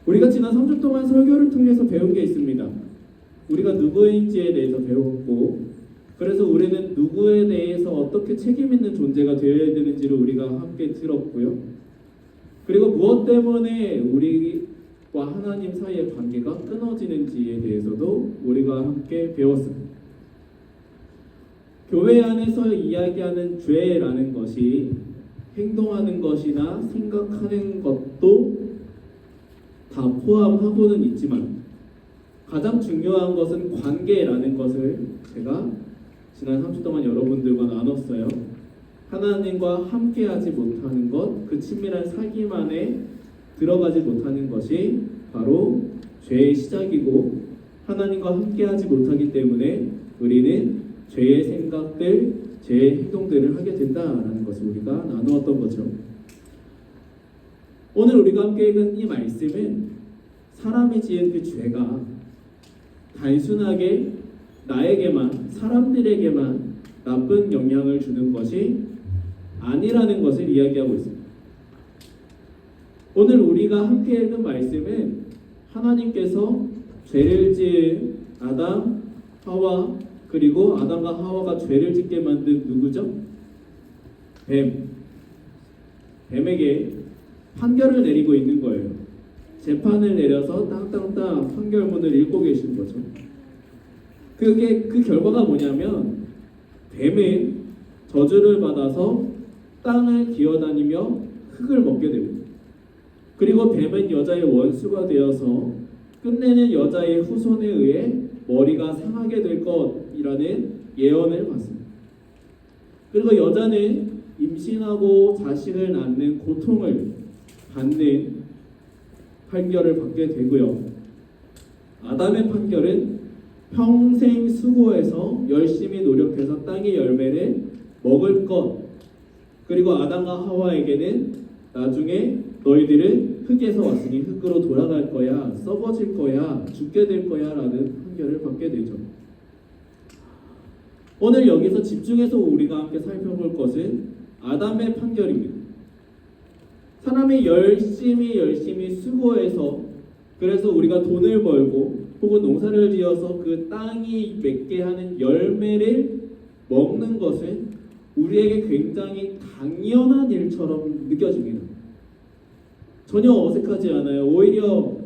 우리가 지난 3주 동안 설교를 통해서 배운 게 있습니다. 우리가 누구인지에 대해서 배웠고, 그래서 우리는 누구에 대해서 어떻게 책임 있는 존재가 되어야 되는지를 우리가 함께 들었고요. 그리고 무엇 때문에 우리와 하나님 사이의 관계가 끊어지는지에 대해서도 우리가 함께 배웠습니다. 교회 안에서 이야기하는 죄라는 것이 행동하는 것이나 생각하는 것도 다 포함하고는 있지만 가장 중요한 것은 관계라는 것을 제가 지난 3주 동안 여러분들과 나눴어요. 하나님과 함께하지 못하는 것, 그 친밀한 사귐 안에 들어가지 못하는 것이 바로 죄의 시작이고, 하나님과 함께하지 못하기 때문에 우리는 죄의 생각들, 죄의 행동들을 하게 된다라는 것을 우리가 나누었던 거죠. 오늘 우리가 함께 읽은 이 말씀은 사람이 지은 그 죄가 단순하게 나에게만, 사람들에게만 나쁜 영향을 주는 것이 아니라는 것을 이야기하고 있습니다. 오늘 우리가 함께 읽은 말씀은 하나님께서 죄를 지은 아담, 하와, 그리고 아담과 하와가 죄를 짓게 만든 누구죠? 뱀에게 판결을 내리고 있는 거예요. 재판을 내려서 땅땅땅 판결문을 읽고 계신 거죠. 그 결과가 뭐냐면 뱀은 저주를 받아서 땅을 기어다니며 흙을 먹게 됩니다. 그리고 뱀은 여자의 원수가 되어서 끝내는 여자의 후손에 의해 머리가 상하게 될 것이라는 예언을 받습니다. 그리고 여자는 임신하고 자식을 낳는 고통을 받는 판결을 받게 되고요. 아담의 판결은 평생 수고해서 열심히 노력해서 땅의 열매를 먹을 것, 그리고 아담과 하와에게는 나중에 너희들은 흙에서 왔으니 흙으로 돌아갈 거야, 썩어질 거야, 죽게 될 거야 라는 판결을 받게 되죠. 오늘 여기서 집중해서 우리가 함께 살펴볼 것은 아담의 판결입니다. 사람이 열심히 수고해서, 그래서 우리가 돈을 벌고 혹은 농사를 지어서 그 땅이 맺게 하는 열매를 먹는 것은 우리에게 굉장히 당연한 일처럼 느껴집니다. 전혀 어색하지 않아요. 오히려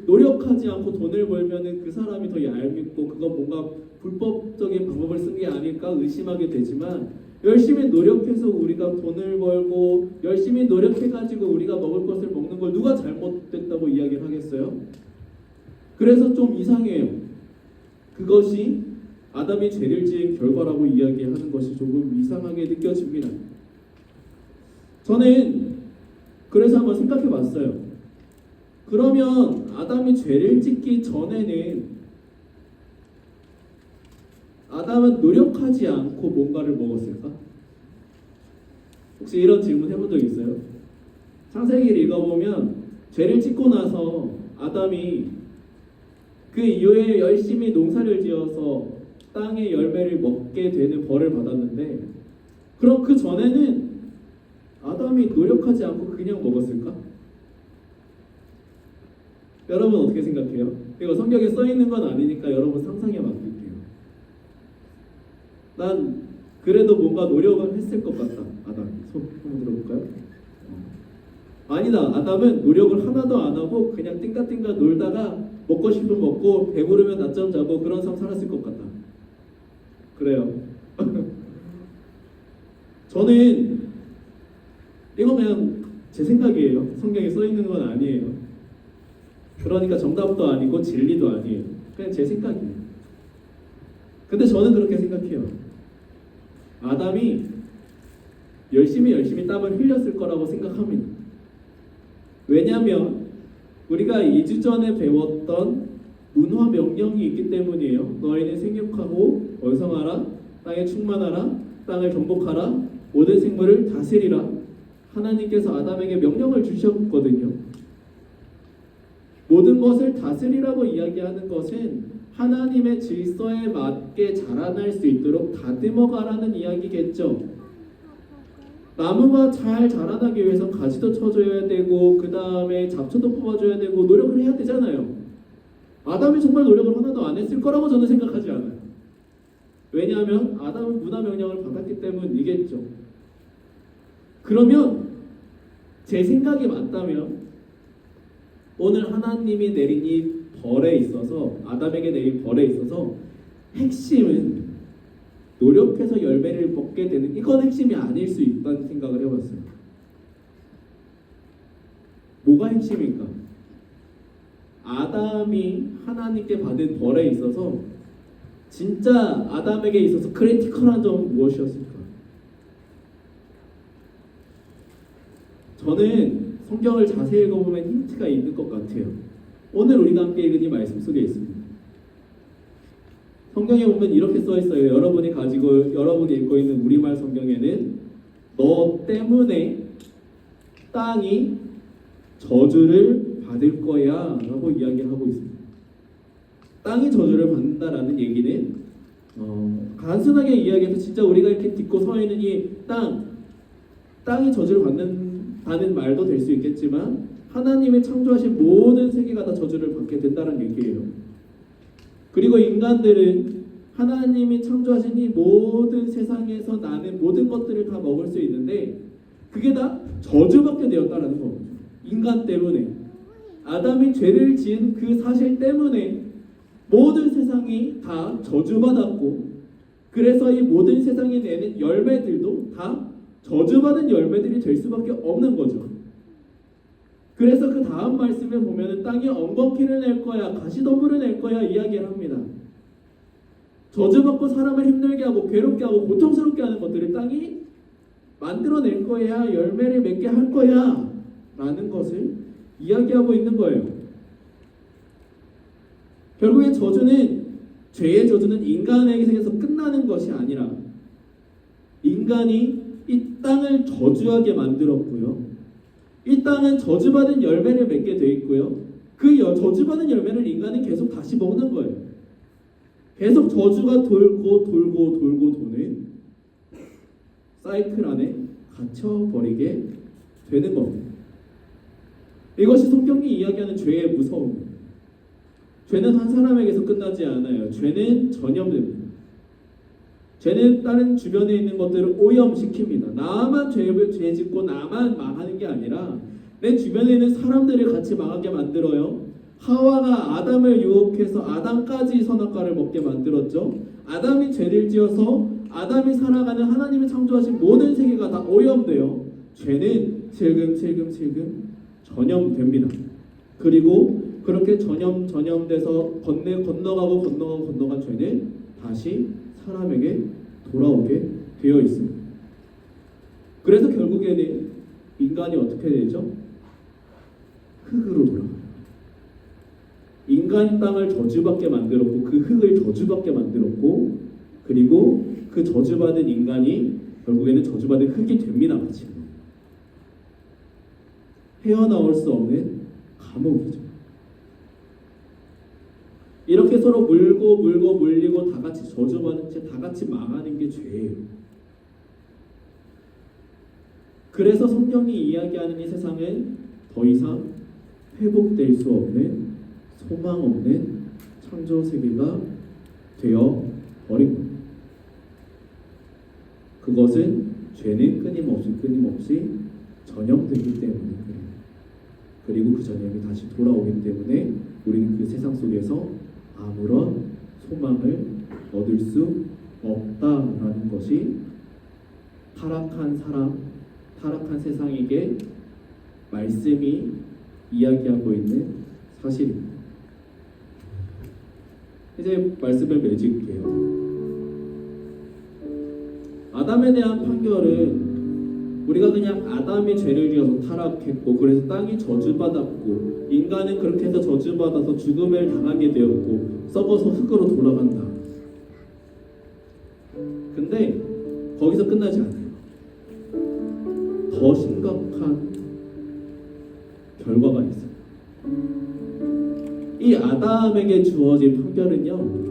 노력하지 않고 돈을 벌면은 그 사람이 더 얄밉고 그건 뭔가 불법적인 방법을 쓴 게 아닐까 의심하게 되지만, 열심히 노력해서 우리가 돈을 벌고 열심히 노력해가지고 우리가 먹을 것을 먹는 걸 누가 잘못됐다고 이야기를 하겠어요? 그래서 좀 이상해요. 그것이 아담이 죄를 지은 결과라고 이야기하는 것이 조금 이상하게 느껴집니다. 저는 그래서 한번 생각해 봤어요. 그러면 아담이 죄를 짓기 전에는 아담은 노력하지 않고 뭔가를 먹었을까? 혹시 이런 질문 해본 적 있어요? 창세기를 읽어보면 죄를 짓고 나서 아담이 그 이후에 열심히 농사를 지어서 땅의 열매를 먹게 되는 벌을 받았는데, 그럼 그 전에는 아담이 노력하지 않고 그냥 먹었을까? 여러분 어떻게 생각해요? 이거 성경에 써 있는 건 아니니까 여러분 상상에 맡길게요. 난 그래도 뭔가 노력을 했을 것 같다. 아담, 손 한번 들어볼까요? 아니다. 아담은 노력을 하나도 안 하고 그냥 띵가띵가 놀다가 먹고 싶으면 먹고 배부르면 낮잠 자고 그런 삶 살았을 것 같다. 그래요. 저는 이거 그냥 제 생각이에요. 성경에 써 있는 건 아니에요. 그러니까 정답도 아니고 진리도 아니에요. 그냥 제 생각이에요. 근데 저는 그렇게 생각해요. 아담이 열심히 땀을 흘렸을 거라고 생각합니다. 왜냐하면 우리가 2주 전에 배웠던 문화 명령이 있기 때문이에요. 너희는 생육하고 번성하라, 땅에 충만하라, 땅을 정복하라, 모든 생물을 다스리라. 하나님께서 아담에게 명령을 주셨거든요. 모든 것을 다스리라고 이야기하는 것은 하나님의 질서에 맞게 자라날 수 있도록 다듬어 가라는 이야기겠죠. 나무가 잘 자라나기 위해서 가지도 쳐줘야 되고 그 다음에 잡초도 뽑아줘야 되고 노력을 해야 되잖아요. 아담이 정말 노력을 하나도 안 했을 거라고 저는 생각하지 않아요. 왜냐하면 아담은 문화 명령을 받았기 때문이겠죠. 그러면 제 생각이 맞다면 오늘 하나님이 내린 이 벌에 있어서 아담에게 내린 벌에 있어서 핵심은 노력해서 열매를 먹게 되는 이건 핵심이 아닐 수 있다는 생각을 해봤어요. 뭐가 핵심일까? 아담이 하나님께 받은 벌에 있어서 진짜 아담에게 있어서 크리티컬한 점은 무엇이었을까? 저는 성경을 자세히 읽어보면 힌트가 있는 것 같아요. 오늘 우리가 함께 읽은 이 말씀 속에 있습니다. 성경에 보면 이렇게 써 있어요. 여러분이 읽고 있는 우리말 성경에는 너 때문에 땅이 저주를 받을 거야 라고 이야기를 하고 있습니다. 땅이 저주를 받는다라는 얘기는 단순하게 이야기해서 진짜 우리가 이렇게 딛고 서 있는 이 땅이 저주를 받는다는 말도 될 수 있겠지만 하나님이 창조하신 모든 세계가 다 저주를 받게 된다는 얘기예요. 그리고 인간들은 하나님이 창조하신 이 모든 세상에서 나는 모든 것들을 다 먹을 수 있는데 그게 다 저주받게 되었다라는 거거든요. 인간 때문에 아담이 죄를 지은 그 사실 때문에 모든 세상이 다 저주받았고 그래서 이 모든 세상이 내는 열매들도 다 저주받은 열매들이 될 수밖에 없는 거죠. 그래서 그 다음 말씀에 보면은 땅이 엉겅퀴를 낼 거야, 가시덤불을 낼 거야 이야기를 합니다. 저주받고 사람을 힘들게 하고 괴롭게 하고 고통스럽게 하는 것들을 땅이 만들어낼 거야, 열매를 맺게 할 거야 라는 것을 이야기하고 있는 거예요. 결국에 죄의 저주는 인간에게서 끝나는 것이 아니라 인간이 이 땅을 저주하게 만들었고요. 이 땅은 저주받은 열매를 맺게 돼 있고요. 그 저주받은 열매를 인간은 계속 다시 먹는 거예요. 계속 저주가 돌고 도는 사이클 안에 갇혀버리게 되는 겁니다. 이것이 성경이 이야기하는 죄의 무서움입니다. 죄는 한 사람에게서 끝나지 않아요. 죄는 전염됩니다. 죄는 다른 주변에 있는 것들을 오염시킵니다. 나만 죄 짓고 나만 망하는 게 아니라 내 주변에 있는 사람들을 같이 망하게 만들어요. 하와가 아담을 유혹해서 아담까지 선악과를 먹게 만들었죠. 아담이 죄를 지어서 아담이 살아가는 하나님이 창조하신 모든 세계가 다 오염돼요. 죄는 슬금 전염됩니다. 그리고 그렇게 전염돼서 건너간 죄는 다시 사람에게 돌아오게 되어 있습니다. 그래서 결국에는 인간이 어떻게 되죠? 흙으로 돌아가요. 인간이 땅을 저주받게 만들었고 그 흙을 저주받게 만들었고 그리고 그 저주받은 인간이 결국에는 저주받은 흙이 됩니다. 마침내 헤어나올 수 없는 감옥이죠. 이렇게 서로 물리고 다 같이 저주받은 채 다 같이 망하는 게 죄예요. 그래서 성경이 이야기하는 이 세상은 더 이상 회복될 수 없는 소망 없는 창조 세계가 되어 버린 겁니다. 그것은 죄는 끊임없이 전염되기 때문에 그래요. 그리고 그 전염이 다시 돌아오기 때문에 우리는 그 세상 속에서 아무런 소망을 얻을 수 없다라는 것이 타락한 세상에게 말씀이 이야기하고 있는 사실입니다. 이제 말씀을 맺을게요. 아담에 대한 판결은 우리가 그냥 아담이 죄를 지어서 타락했고 그래서 땅이 저주받았고 인간은 그렇게 해서 저주받아서 죽음을 당하게 되었고 썩어서 흙으로 돌아간다. 근데 거기서 끝나지 않아요. 더 심각한 결과가 있어요. 이 아담에게 주어진 판결은요,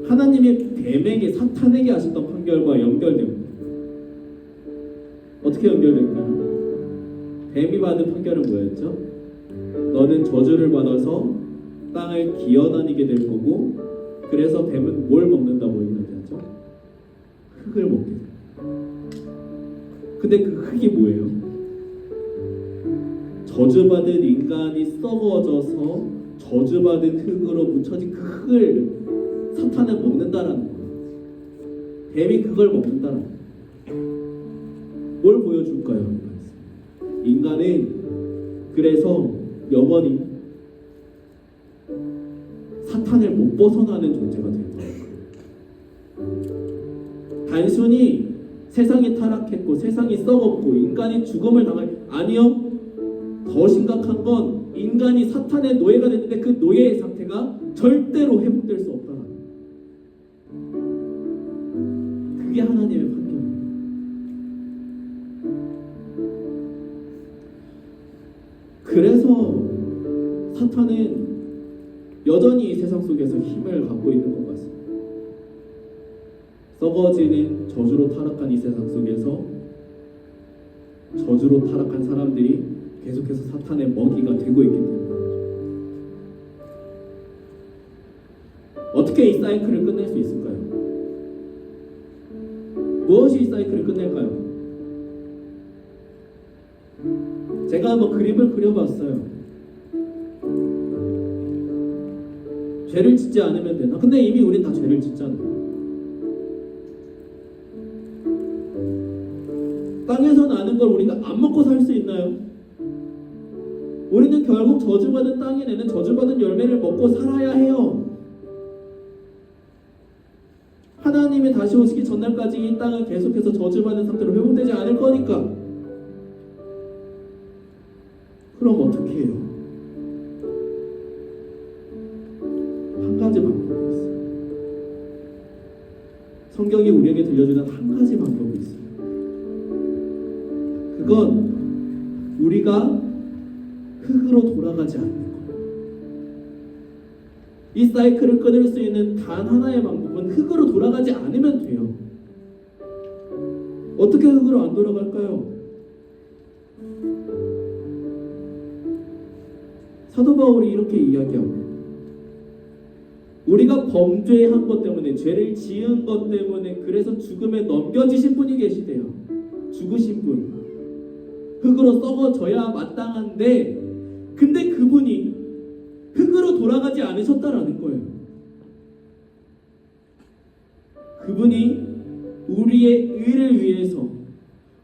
하나님이 뱀에게 사탄에게 하셨던 판결과 연결됩니다. 어떻게 연결될까요? 뱀이 받은 판결은 뭐였죠? 너는 저주를 받아서 땅을 기어다니게 될 거고, 그래서 뱀은 뭘 먹는다고 이야기하죠? 흙을 먹게 돼요. 근데 그 흙이 뭐예요? 저주받은 인간이 썩어져서 저주받은 흙으로 묻혀진 그 흙을 사탄은 먹는다라는 거예요. 뱀이 그걸 먹는다라는 거예요. 뭘 보여줄까요? 인간은 그래서 영원히 사탄을 못 벗어나는 존재가 되는 거예요. 단순히 세상이 타락했고 세상이 썩었고 인간이 죽음을 당할, 아니요, 더 심각한 건 인간이 사탄의 노예가 됐는데 그 노예의 상태가 절대로 회복될 수 없다는 거예요. 그게 하나님의 판결이에요. 그래서 사탄은 여전히 이 세상 속에서 힘을 갖고 있는 것 같습니다. 썩어지는 저주로 타락한 이 세상 속에서 저주로 타락한 사람들이 계속해서 사탄의 먹이가 되고 있기 때문에 어떻게 이 사이클을 끝낼 수 있을까요? 무엇이 이 사이클을 끝낼까요? 제가 한번 그림을 그려봤어요. 죄를 짓지 않으면 되나? 근데 이미 우린 다 죄를 짓잖아요. 땅에서 나는 걸 우리가 안 먹고 살 수 있나요? 우리는 결국 저주받은 땅이 내는 저주받은 열매를 먹고 살아야 해요. 하나님이 다시 오시기 전날까지 이 땅은 계속해서 저주받은 상태로 회복되지 않을 거니까. 그럼 어떻게 해요? 한 가지 방법이 있어요. 성경이 우리에게 들려주는 한 가지 방법이 있어요. 그건 우리가 흙으로 돌아가지 않는 거예요. 이 사이클을 끊을 수 있는 단 하나의 방법은 흙으로 돌아가지 않으면 돼요. 어떻게 흙으로 안 돌아갈까요? 사도 바울이 이렇게 이야기하고, 우리가 범죄한 것 때문에, 죄를 지은 것 때문에 그래서 죽음에 넘겨지신 분이 계시대요. 죽으신 분, 흙으로 썩어져야 마땅한데, 근데 그분이 흙으로 돌아가지 않으셨다라는 거예요. 그분이 우리의 의를 위해서,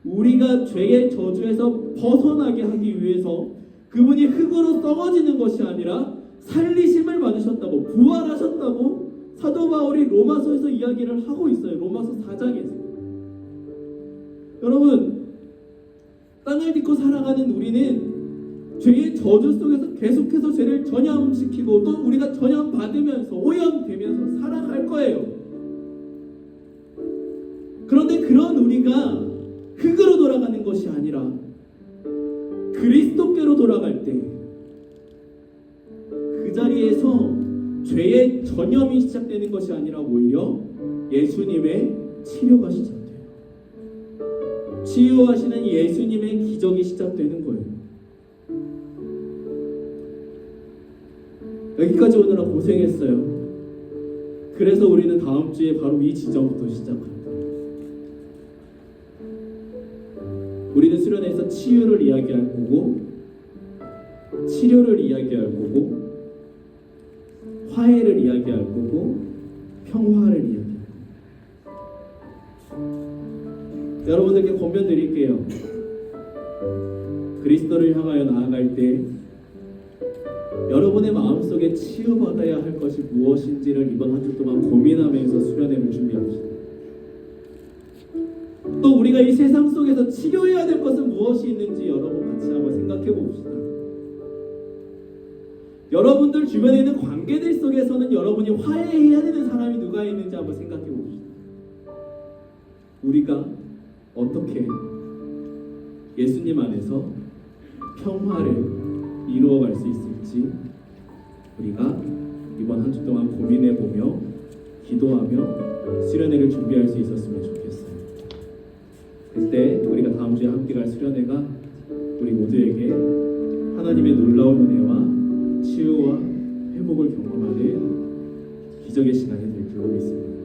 우리가 죄의 저주에서 벗어나게 하기 위해서 그분이 흙으로 썩어지는 것이 아니라 살리심을 받으셨다고, 부활하셨다고 사도 바울이 로마서에서 이야기를 하고 있어요. 로마서 4장에서. 여러분, 땅을 딛고 살아가는 우리는 죄의 저주 속에서 계속해서 죄를 전염시키고 또 우리가 전염받으면서 오염되면서 살아갈 거예요. 그런데 그런 우리가 흙으로 돌아가는 것이 아니라 그리스도께로 돌아갈 때 그 자리에서 죄의 전염이 시작되는 것이 아니라 오히려 예수님의 치료가 시작돼요. 치유하시는 예수님의 기적이 시작되는 거예요. 여기까지 오느라 고생했어요. 그래서 우리는 다음 주에 바로 이 지점부터 시작합니다. 우리는 수련회에서 치유를 이야기할 거고, 치료를 이야기할 거고, 화해를 이야기할 거고, 평화를 이야기할 거고. 여러분들께 권면 드릴게요. 그리스도를 향하여 나아갈 때 여러분의 마음속에 치유받아야 할 것이 무엇인지를 이번 한 주 동안 고민하면서 수련회를 준비합시다. 또 우리가 이 세상 속에서 치료해야 될 것은 무엇이 있는지 여러분 같이 한번 생각해 봅시다. 여러분들 주변에 있는 관계들 속에서는 여러분이 화해해야 되는 사람이 누가 있는지 한번 생각해 봅시다. 우리가 어떻게 예수님 안에서 평화를 이루어갈 수 있을지 우리가 이번 한 주 동안 고민해보며 기도하며 수련회를 준비할 수 있었으면 좋겠어요. 그때 우리가 우리가 다음 주에 함께 갈 수련회가 우리 모두에게 하나님의 놀라운 은혜와 치유와 회복을 경험하는 기적의 시간이 될 줄로 믿습니다.